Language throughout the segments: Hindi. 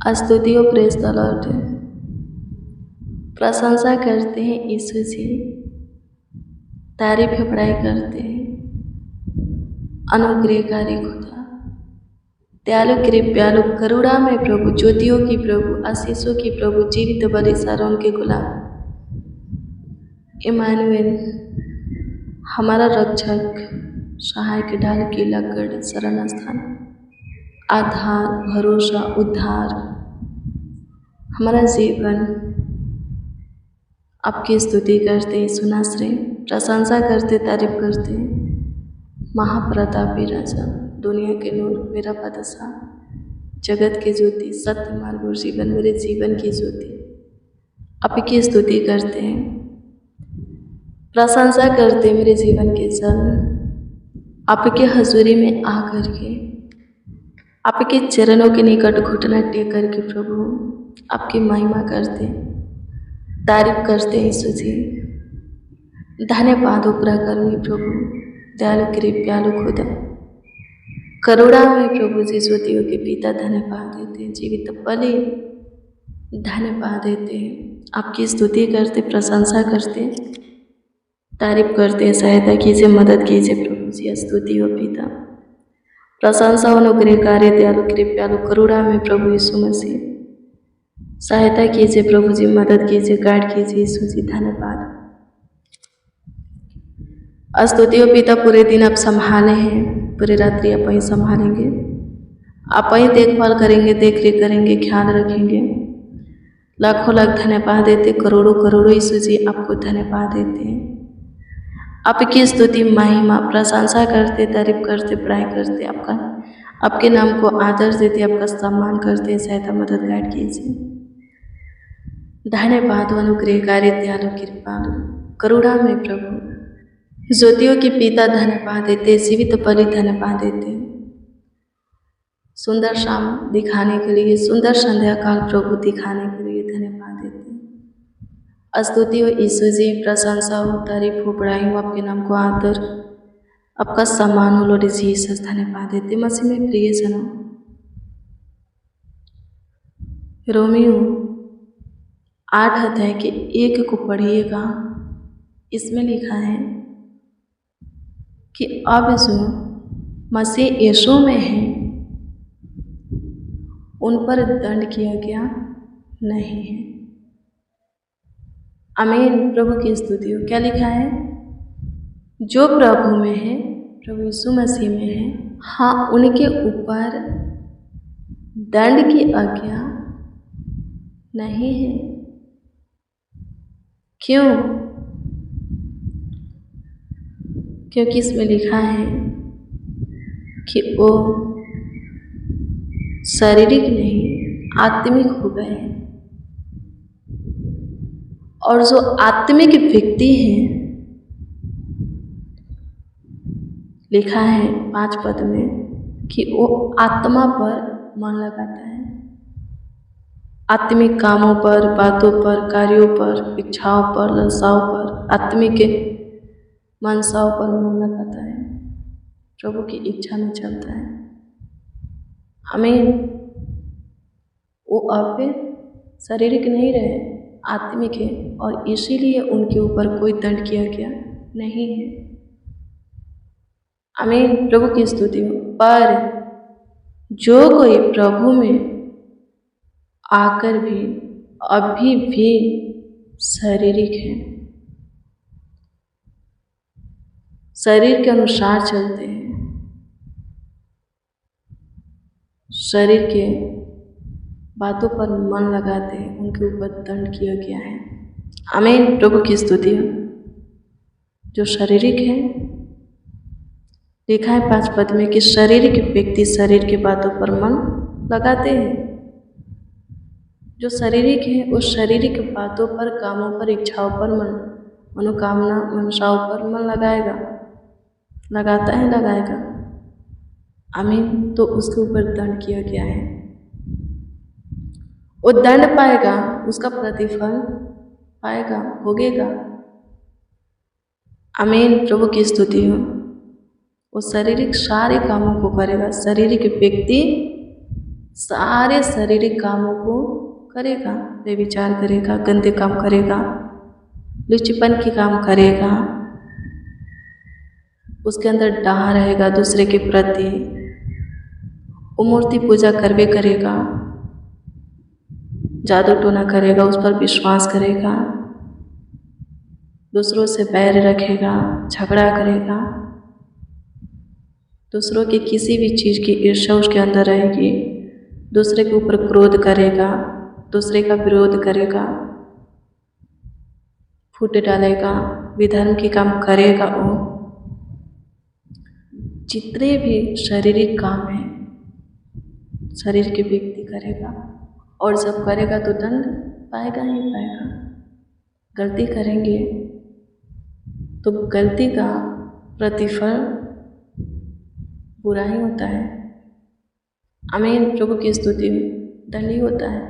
स्तुति और प्रेज द लॉर्ड। प्रशंसा करते हैं यीशु जी, तारीफ बड़ाई करते हैं अनुग्रहकारी खुदा, दयालु कृपालु करुणामय प्रभु, ज्योतियों की प्रभु, आशीषों की प्रभु, जीवित बलि सारों के गुलाम, इमानुएल हमारा रक्षक, सहायक, ढाल, किला, गढ़, शरण स्थान, आधार, भरोसा, उद्धार, हमारा जीवन आपकी स्तुति करते, सुनाश्रय, प्रशंसा करते, तारीफ करते। महाप्रतापी राजा, दुनिया के नूर, मेरा बादशाह, जगत की ज्योति, सत्य मार्ग और जीवन, मेरे जीवन की ज्योति, आपकी स्तुति करते हैं, प्रशंसा करते मेरे जीवन के जल, आपके हजूरी में आकर के, आपके चरणों के निकट घुटना टेक करके प्रभु आपकी महिमा करते, तारीफ करते यीशु जी। धन्यवाद उपराकर्मी प्रभु, दयालु कृपालु खुदा, करुणा में प्रभु जी, ज्योतियों के पिता, धन्यवाद देते हैं, जीवित बलि धन्यवाद देते हैं, आपकी स्तुति करते, प्रशंसा करते, तारीफ करते, सहायता कीजिए, मदद कीजिए प्रभु जी। स्तुति हो पिता, प्रशंसा अनुग्रहकारी, दयालु कृपालु करुणा में प्रभु यीशु मसीह, सहायता कीजिए प्रभु जी, मदद कीजिए, गाइड कीजिए यीशु जी। धन्यवाद। स्तुति हो पिता, पूरे दिन आप संभाले हैं, पूरी रात्रि आप ही संभालेंगे, आप ही देखभाल करेंगे, देख रेख करेंगे, ख्याल रखेंगे। लाखों लाख धन्यवाद देते, करोड़ों करोड़ों यीशु जी आपको धन्यवाद देते हैं। आपकी स्तुति, महिमा, प्रशंसा करते, तारीफ करते, बड़ाई करते, आपके नाम को आदर देते, आपका सम्मान करते, सहायता मदद गाइड कीजिए। धन्यवाद अनुग्रहकारी, दयालु कृपालु करुणा में प्रभु, ज्योतियों के पिता, धन्यवाद देते, जीवित बलि धन्यवाद देते, सुंदर शाम दिखाने के लिए, सुंदर संध्या काल प्रभु दिखाने के लिए धन्यवाद देते। स्तुति हो यीशु जी, प्रशंसा हो, तारीफ हो, बड़ाई हो, आपके नाम को आदर, आपका सम्मान हो लॉर्ड जीसस। धन्यवाद देते मसीह में प्रिय जनों। रोमियो 8 अध्याय के 1 को पढ़िएगा। इसमें लिखा है कि अब जो मसीह यीशु में है उन पर दंड किया गया नहीं है। आमीन। प्रभु की स्तुति हो। क्या लिखा है? जो प्रभु में है, प्रभु यीशु मसीह में है, हाँ, उनके ऊपर दंड की आज्ञा नहीं है। क्यों? क्योंकि इसमें लिखा है कि वो शारीरिक नहीं आत्मिक हो गए हैं, और जो आत्मिक व्यक्ति हैं, लिखा है 5 पद में कि वो आत्मा पर मन लगाता है, आत्मिक कामों पर, बातों पर, कार्यों पर, इच्छाओं पर, ललसाओं पर, आत्मिक मनसाओं पर मन लगाता है, प्रभु की इच्छा में चलता है। हमें वो अब शारीरिक नहीं रहे, आत्मिक है, और इसीलिए उनके ऊपर कोई दंड किया गया नहीं है। आमीन। प्रभु की स्तुति हो। पर जो कोई प्रभु में आकर भी अभी भी शारीरिक है, शरीर के अनुसार चलते हैं, शरीर के बातों पर मन लगाते हैं, उनके ऊपर दंड किया गया है। आमीन। प्रभु की स्तुति हो। जो शारीरिक है, लिखा है 5 पद में कि शारीरिक व्यक्ति शरीर के बातों पर मन लगाते हैं। जो शारीरिक है वो शारीरिक बातों पर, कामों पर, इच्छाओं पर, मनोकामना, मनसाओं पर मन लगाएगा, लगाता है, लगाएगा। आमीन। तो उसके ऊपर दंड किया गया है, वो दंड पाएगा, उसका प्रतिफल पाएगा, भोगेगा। आमीन। प्रभु की स्तुति हो। वो शारीरिक सारे कामों को करेगा, शारीरिक व्यक्ति सारे शारीरिक कामों को करेगा, व्यभिचार करेगा, गंदे काम करेगा, लुच्चपन के काम करेगा, उसके अंदर डाह रहेगा दूसरे के प्रति, वो मूर्ति पूजा करवे करेगा, जादू टोना करेगा, उस पर विश्वास करेगा, दूसरों से बैर रखेगा, झगड़ा करेगा, दूसरों की किसी भी चीज़ की ईर्ष्या उसके अंदर रहेगी, दूसरे के ऊपर क्रोध करेगा, दूसरे का विरोध करेगा, फूट डालेगा, विधर्म के काम करेगा। वो जितने भी शारीरिक काम हैं शरीर के व्यक्ति करेगा, और जब करेगा तो दंड पाएगा ही पाएगा। गलती करेंगे तो गलती का प्रतिफल बुरा ही होता है। आमीन। प्रभु की स्तुति। दंड ही होता है,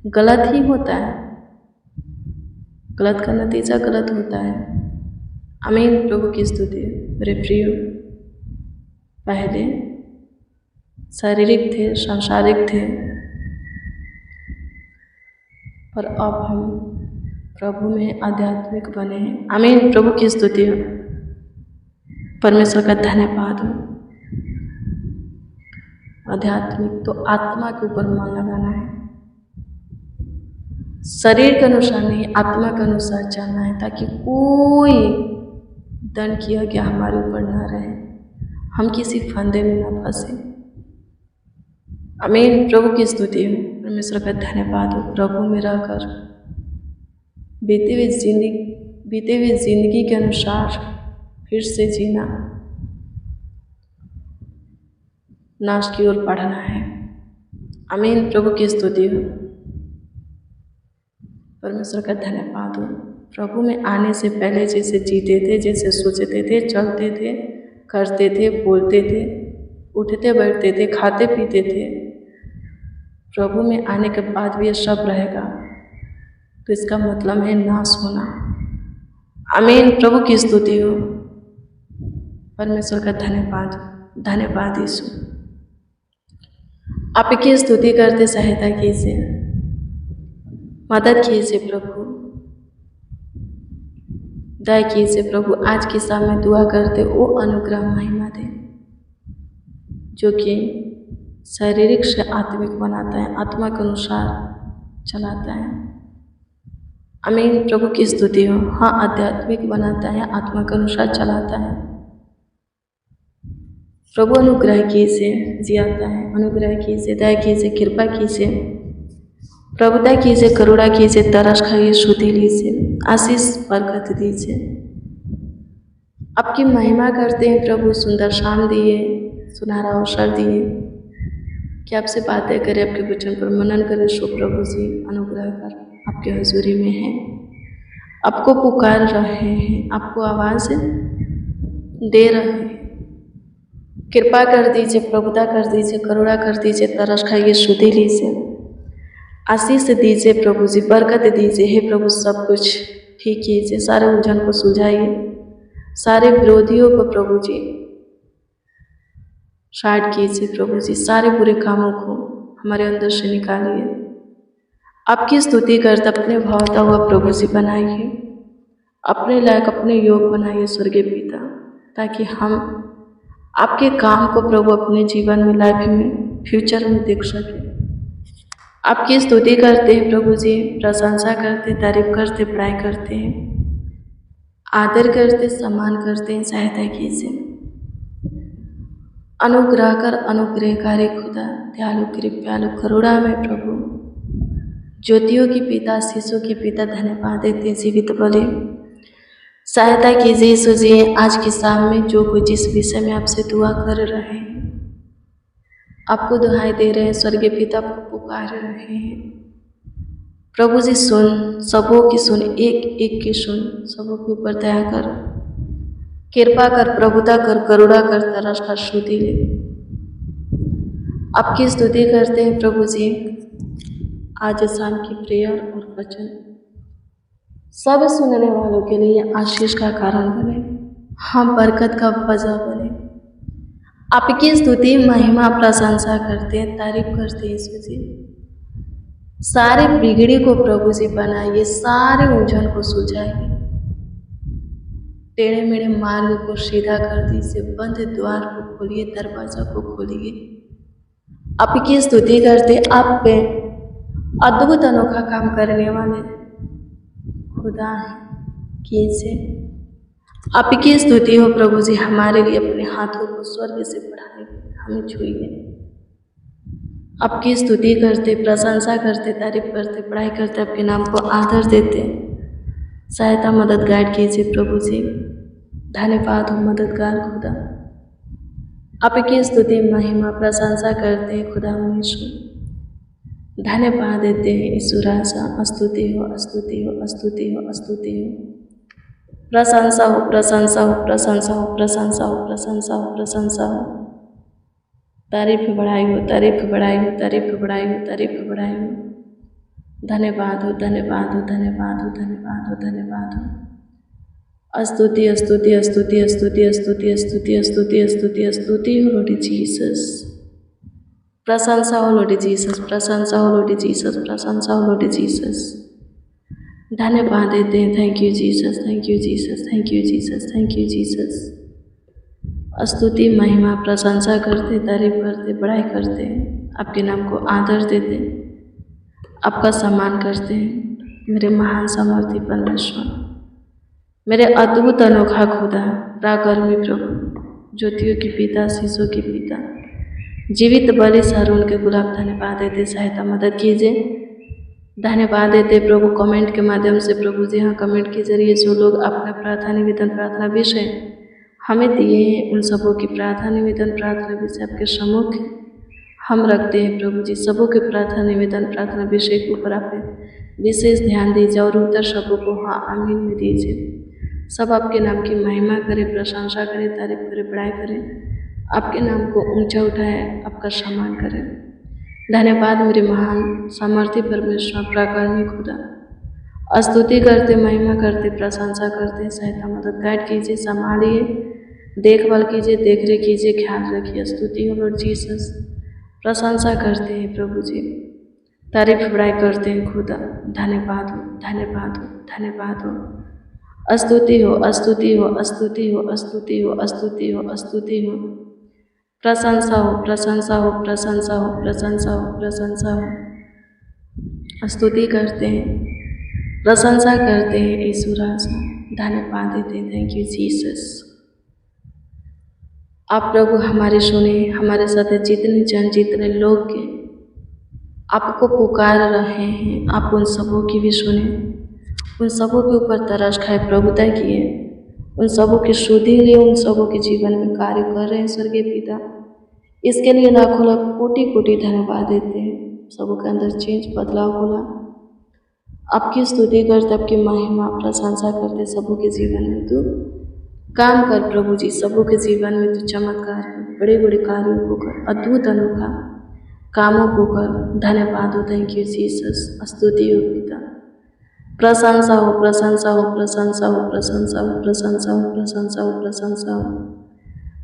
गलत ही होता है, गलत का नतीजा गलत होता है। आमीन। प्रभु की स्तुति। मेरे प्रिय, पहले शारीरिक थे, सांसारिक थे, पर अब हम प्रभु में आध्यात्मिक बने हैं। आमीन। प्रभु की स्तुति हो, परमेश्वर का धन्यवाद हो। आध्यात्मिक तो आत्मा के ऊपर मन लगाना है, शरीर के अनुसार नहीं, आत्मा के अनुसार चलना है, ताकि कोई दंड किया गया हमारे ऊपर ना रहे, हम किसी फंदे में ना फंसे। आमीन। प्रभु की स्तुति हो, परमेश्वर का धन्यवाद हो। प्रभु में रहकर बीते हुए जिंदगी के अनुसार फिर से जीना, नाश की ओर बढ़ना है। आमीन। प्रभु की स्तुति हो, परमेश्वर का धन्यवाद हो। प्रभु में आने से पहले जैसे जीते थे, जैसे सोचते थे, चलते थे, करते थे, बोलते थे, उठते बैठते थे, खाते पीते थे, प्रभु में आने के बाद भी ये सब रहेगा, तो इसका मतलब है नाश होना। आमीन। प्रभु की स्तुति हो, परमेश्वर का धन्यवाद। धन्यवाद यीशु। आपकी स्तुति करते, सहायता कीजिए, मदद कीजिए प्रभु, दया कीजिए प्रभु। आज के समय दुआ करते वो अनुग्रह महिमा दे जो कि शारीरिक से आत्मिक बनाता है, आत्मा के अनुसार चलाता है। आमीन। प्रभु की स्तुति हो। हाँ, आध्यात्मिक बनाता है, आत्मा के अनुसार चलाता है। प्रभु अनुग्रह कीजिए, जियाता है, अनुग्रह कीजिए, दया कीजिए, कृपा कीजिए, प्रभुता कीजिए, करुणा कीजिए, तरस खाइए, शुद्धि लीजिए, आशीष बरकत दीजिए। आपकी महिमा करते हैं प्रभु। सुंदर शाम दिए, सुनहरा अवसर दिए कि आपसे बातें करें, आपके वचन पर मनन करें। सो प्रभु जी अनुग्रह कर आपके हजूरी में हैं, आपको पुकार रहे हैं, आपको आवाज़ दे रहे हैं। कृपा कर दीजिए, प्रभुता कर दीजिए, करुणा कर दीजिए, तरस खाइए, शुद्धि लीजिए, आशीष दीजिए प्रभु जी, बरकत दीजिए। हे प्रभु, सब कुछ ठीक कीजिए, सारे उलझन को सुलझाइए, सारे विरोधियों को प्रभु जी शाट कीजिए प्रभु जी, सारे बुरे कामों को हमारे अंदर से निकालिए। आपकी स्तुति करते अपने भावता हुआ प्रभु जी बनाइए, अपने लायक, अपने योग बनाइए स्वर्गीय पिता, ताकि हम आपके काम को प्रभु अपने जीवन में, लाइफ में, फ्यूचर में देख सकें। आपकी स्तुति करते हैं प्रभु जी, प्रशंसा करते, तारीफ करते, बड़ाई करते हैं, आदर करते, सम्मान करते हैं। सहायता कीजिए, अनुग्रह कर, अनुग्रहकारी खुदा, दयालु कृपालु करुणा में प्रभु, ज्योतियों की पिता, आशीषों की पिता, धन्यवाद देते जीवित बलि। सहायता कीजिए यीशु जी, आज की शाम में जो कोई जिस विषय में आपसे दुआ कर रहे हैं, आपको दुहाई दे रहे हैं, स्वर्गीय पिता आपको पुकार रहे हैं प्रभु जी, सुन, सबों की सुन, एक एक की सुन, सबों के ऊपर दया कर, कृपा कर, प्रभुता कर, करुणा कर, तरस कर, शुद्धि ले। आपकी स्तुति करते हैं प्रभु जी। आज शाम की प्रेयर और वचन सब सुनने वालों के लिए आशीष का कारण बने, हम बरकत का वजह बने। आपकी स्तुति महिमा प्रशंसा करते हैं, तारीफ करते हैं यीशु जी। सारे बिगड़ी को प्रभु जी बनाइए, सारे उलझन को सुलझाइए, टेढ़े मेढ़े मार्ग को सीधा कर दीजिए, बंद द्वार को खोलिए, दरवाजा को खोलिए। आपकी स्तुति करते, आप पे अद्भुत अनोखा काम करने वाले खुदा है। कीजिए आपकी स्तुति हो प्रभु जी, हमारे लिए अपने हाथों को स्वर्ग से बढ़ाए, हमें छुइए। आपकी स्तुति करते, प्रशंसा करते, तारीफ करते, पढ़ाई करते, आपके नाम को आदर देते, सहायता मदद गाइड कीजिए प्रभु जी। धन्यवाद हो मददगार खुदा। आपकी स्तुति महिमा प्रशंसा करते हैं खुदा यीशु, धन्यवाद देते हैं यीशु राजा। स्तुति हो, स्तुति हो, स्तुति हो, स्तुति हो, प्रशंसा हो, प्रशंसा हो, प्रशंसा हो, प्रशंसा हो, प्रशंसा हो, प्रशंसा हो, तारीफ बढ़ाई हो, तारीफ बढ़ाई हो, तारीफ बढ़ाई हो, तारीफ बढ़ाई हो। धन्यवाद हो, धन्यवाद हो, धन्यवाद हो, धन्यवाद हो, धन्यवाद हो। स्तुति स्तुति स्तुति स्तुति स्तुति स्तुति स्तुति स्तुति स्तुति हो लॉर्ड जीसस। प्रशंसा हो लॉर्ड जीसस, प्रशंसा हो लॉर्ड जीसस, प्रशंसा हो लॉर्ड जीसस। धन्यवाद देते हैं, thank you Jesus, thank you Jesus, thank you Jesus, thank you Jesus. स्तुति महिमा प्रशंसा करते, तारीफ करते, बड़ाई करते हैं, आपके नाम को आदर देते, आपका सम्मान करते हैं। मेरे महान सामर्थी परमेश्वर, मेरे अद्भुत अनोखा खुदा, पराक्रमी प्रभु, ज्योतियों के पिता, शीशों के पिता, जीवित बलि सारून के गुलाब, धन्यवाद देते, सहायता मदद कीजिए। धन्यवाद देते प्रभु कमेंट के माध्यम से प्रभु जी, हाँ कमेंट के जरिए जो लोग अपना प्रार्थना निवेदन, प्रार्थना विषय हमें दिए हैं, उन सबों की प्रार्थना निवेदन, प्रार्थना विषय आपके सम्मुख हम रखते हैं प्रभु जी। सबों के प्रार्थना निवेदन, प्रार्थना विषय के ऊपर आप विशेष ध्यान दीजिए और उत्तर सबों को हाँ आमीन में दीजिए। सब आपके नाम की महिमा करें, प्रशंसा करें, तारीफ करें, बड़ाई करें, आपके नाम को ऊंचा उठाए, आपका सम्मान करें। धन्यवाद मेरे महान सामर्थ्य परमेश्वर, पराक्रमी खुदा। स्तुति करते, महिमा करते, प्रशंसा करते, सहायता मदद गाइड कीजिए, संभालिए, देखभाल कीजिए, देख रेख कीजिए, ख्याल रखिए। स्तुति हो लॉर्ड जीसस। प्रशंसा करते हैं प्रभु जी, तारीफ बड़ाई करते हैं खुदा। धन्यवाद हो, धन्यवाद हो, धन्यवाद हो। स्तुति हो, स्तुति हो, स्तुति हो, स्तुति हो, स्तुति हो, स्तुति हो, प्रशंसा हो, प्रशंसा हो, प्रशंसा हो, प्रशंसा हो, प्रशंसा हो। स्तुति करते हैं, प्रशंसा करते हैं यीशु राजा, धन्यवाद देते हैं, थैंक यू जीसस। आप प्रभु हमारे सुने, हमारे साथ जितने जन, जितने लोग आपको पुकार रहे हैं, आप उन सबों की भी सुने, उन सबों के ऊपर तरस खाए, प्रभुता किए, उन सबों की शुद्धि लिए, उन सबों के जीवन में कार्य कर रहे हैं स्वर्गीय पिता। इसके लिए लाखों लाख कोटि कोटि धन्यवाद देते हैं। सबों के अंदर चेंज, बदलाव होला, आपकी स्तुति करते, आपकी महिमा प्रशंसा करते, सबों के जीवन में तू काम कर प्रभु जी। सबों के जीवन में तू चमत्कार कर, बड़े बड़े कार्यों को कर, अद्भुत अनोखा कामों को कर। धन्यवाद हो, थैंक यू जीसस। स्तुति हो पिता, प्रशंसा हो, प्रशंसा हो, प्रशंसा हो, प्रशंसा हो, प्रशंसा हो, प्रशंसा हो, प्रशंसा हो,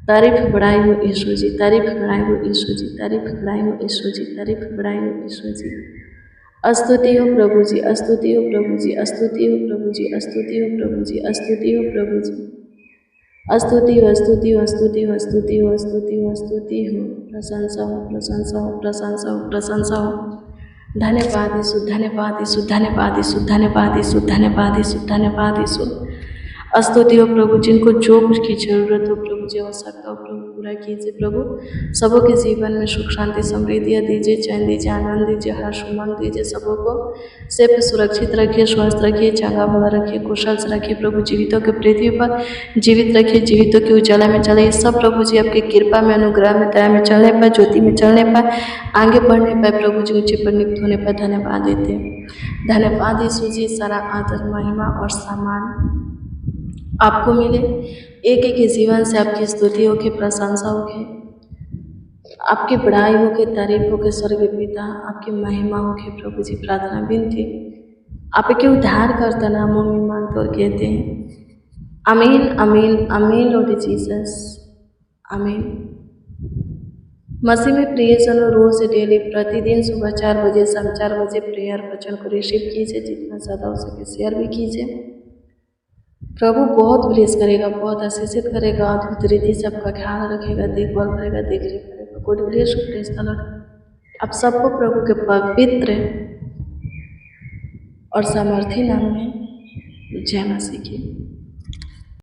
तारीफ बढ़ाई हो यीशु जी, तारीफ बढ़ाई हो यीशु जी, तारीफ बढ़ाई हो यीशु जी, तारीफ बढ़ाई हो यीशु जी। स्तुति हो प्रभु जी, स्तुति हो प्रभु जी, स्तुति हो प्रभु जी, स्तुति हो प्रभु जी, स्तुति हो प्रभु जी। स्तुति हो, स्तुति हो, स्तुति हो, स्तुति हो, स्तुति हो, स्तुति हो, प्रशंसा हो, प्रशंसा हो, प्रशंसा हो, प्रशंसा हो। धन्यवाद यीशु, धन्यवाद यीशु, धन्यवाद यीशु, धन्यवाद यीशु, धन्यवाद यीशु, धन्यवाद यीशु। स्तुति हो प्रभु, जिनको जो कुछ की जरूरत हो प्रभु जी, आवश्यकता हो प्रभु पूरा कीजिए प्रभु। सबों के जीवन में सुख शांति समृद्धियाँ दीजिए, चैन दीजिए, आनंद दीजिए, हर्ष उमंग दीजिए। सबों को सेफ सुरक्षित रखिए, स्वस्थ रखिए, चंगा भला रखिए, कुशल से रखिए प्रभु। जीवितों के पृथ्वी पर जीवित रखिए, जीवितों के उजाला में चले सब प्रभु जी। आपकी कृपा में, अनुग्रह में, दया में चलने पर, ज्योति में चलने पर, आगे बढ़ने पर प्रभु जी, ऊंचे पर नियुक्त होने पर धन्यवाद देते हैं। धन्यवाद यीशु जी। सारा आदर, महिमा और सम्मान आपको मिले। एक एक के जीवन से आपकी स्तुति हो के, प्रशंसा हो के, आपकी बड़ाई हो के, तारीफ हो के स्वर्गीय पिता, आपकी महिमा हो के प्रभु जी। प्रार्थना विनती आपके उद्धार करता नामों में मांगते और कहते हैं आमीन, आमीन, आमीन लॉर्ड जीसस, आमीन। मसीह में प्रियजनों, रोज डेली प्रतिदिन सुबह 4 बजे, शाम 4 बजे प्रेयर वचन को रिसीव कीजिए, जितना ज़्यादा हो सके शेयर भी कीजिए। प्रभु बहुत ब्लेस करेगा, बहुत आशीषित करेगा, अद्भुत रीति से आपका ख्याल रखेगा, देखभाल करेगा, देख रेख करेगा। God bless you, praise the Lord. आप सबको प्रभु के पवित्र और सामर्थी नाम में जय मसीह की।